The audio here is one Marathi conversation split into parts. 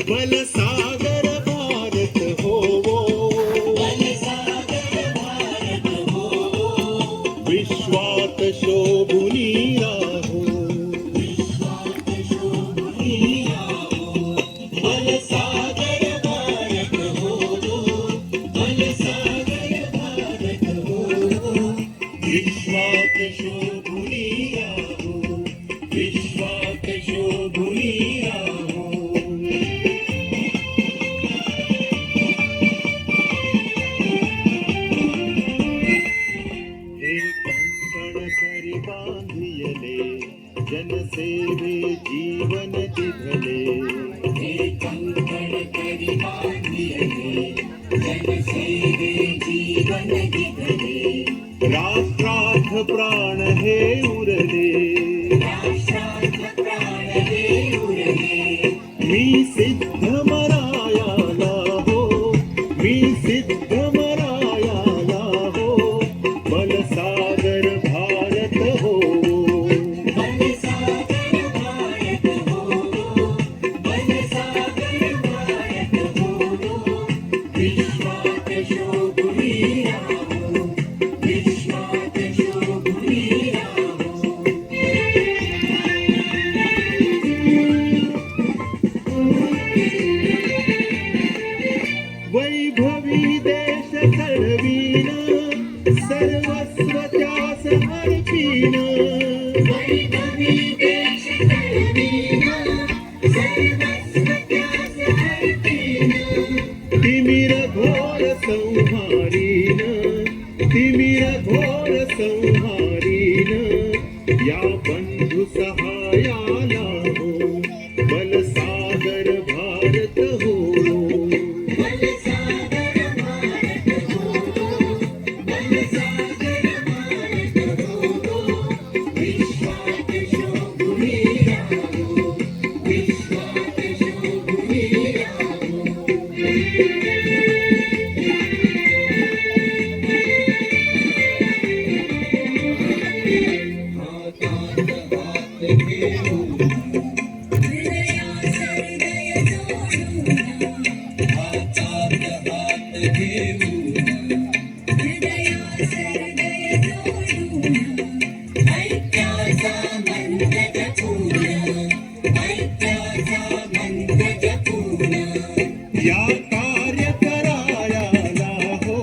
बलसागर भारत होवो, विश्वात शोभुनी राहो, बलसागर भारत होवो, विश्वात शोभुनी राहो, विश्वात शोभुनी राहो. हे कंकण करी बांधियले, जनसेवे जीवन दिधले. हे कंकण करी बांधियले, जनसेवे जीवन दिधले. राष्ट्रार्थ प्राण हे उरले, राष्ट्रार्थ प्राण हे उरले. मी सिद्ध मरायाला हो, मी सिद्ध मरायाला हो, बलसागर भारत हो, बलसागर भारत हो, बलसागर भारत हो. विश्वात शोभुनी राहो, विश्वात शोभुनी राहो. वैभवी देश घडवीन, सर्वस्व त्यास अर्पीन. वैभवी देश घडवीन, सर्वस्व त्यास अर्पीन. तिमिर घोर संहारीन, तिमिर घोर संहारीन. या बंधु सहायाला हो, बलसागर भारत हो, बलसागर भारत हो, बलसागर भारत हो. विश्वात शोभुनी राहो, विश्वात शोभुनी राहो. हातात हात घेऊन, हृदयास हृदय जोडून, हातात हात घेऊन, हृदयास हृदय जोडून. ऐक्याचा मंत्र जपून, ऐक्याचा मंत्र जपून. या कार्य करायला हो,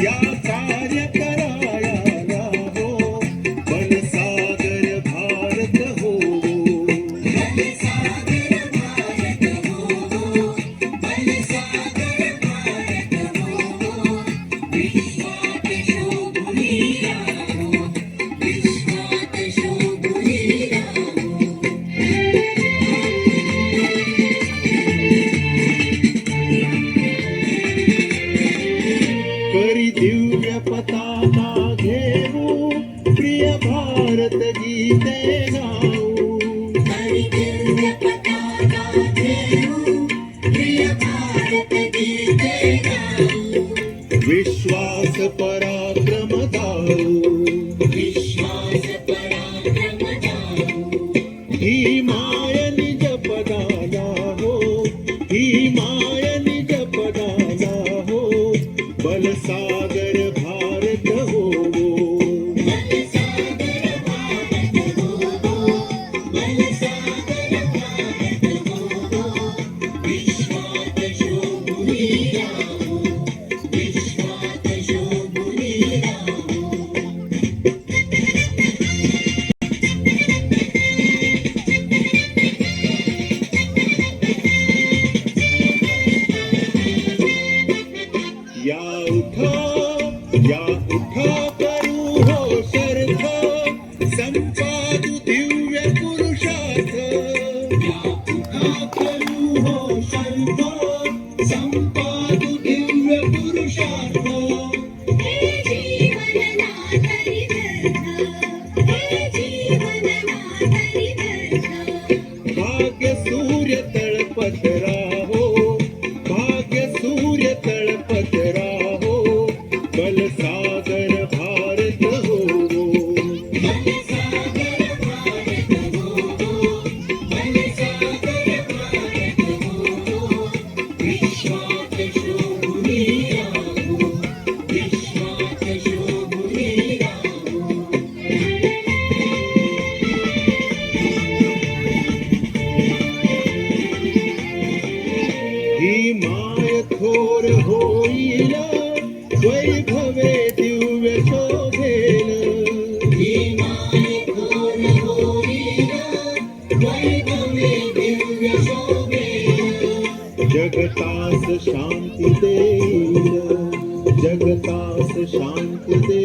या कार्य करायला हो, बलसागर भारत हो, बलसागर भारत हो, बलसागर भारत हो. विश्वात शोभुनी राहो, विश्वात शोभुनी राहो. करी दिव्य पताका घेऊ, प्रिय भारत गीते गाऊ. करी दिव्य पताका घेऊ, प्रिय भारत गीते गाऊ. विश्वास पराक्रम दाऊ, विश्वास पराक्रम दाऊ. ही माय निज पदाला हो, ही माय निज पदाला हो, बलसागर भारत हो, बलसागर भारत हो, बलसागर भारत हो. विश्वात शोभुनी राहो, विश्वात शोभुनी राहो. या उठा, या उठा करू हो शर्थ, संपादू दिव्य पुरुषार्थ. या उठा करू हो शर्थ, संपादू दिव्य पुरुषार्थ. हे जीवन नाथरी व्यर्थ, हे जीवन नाथरी व्यर्थ. भाग्य सूर्य तळपत राहो, भाग्य सूर्य तळपत राहो, बलसागर भारत हो, बलसागर भारत हो, बलसागर भारत जगतास शांती देईल, जगतास शांती देईल.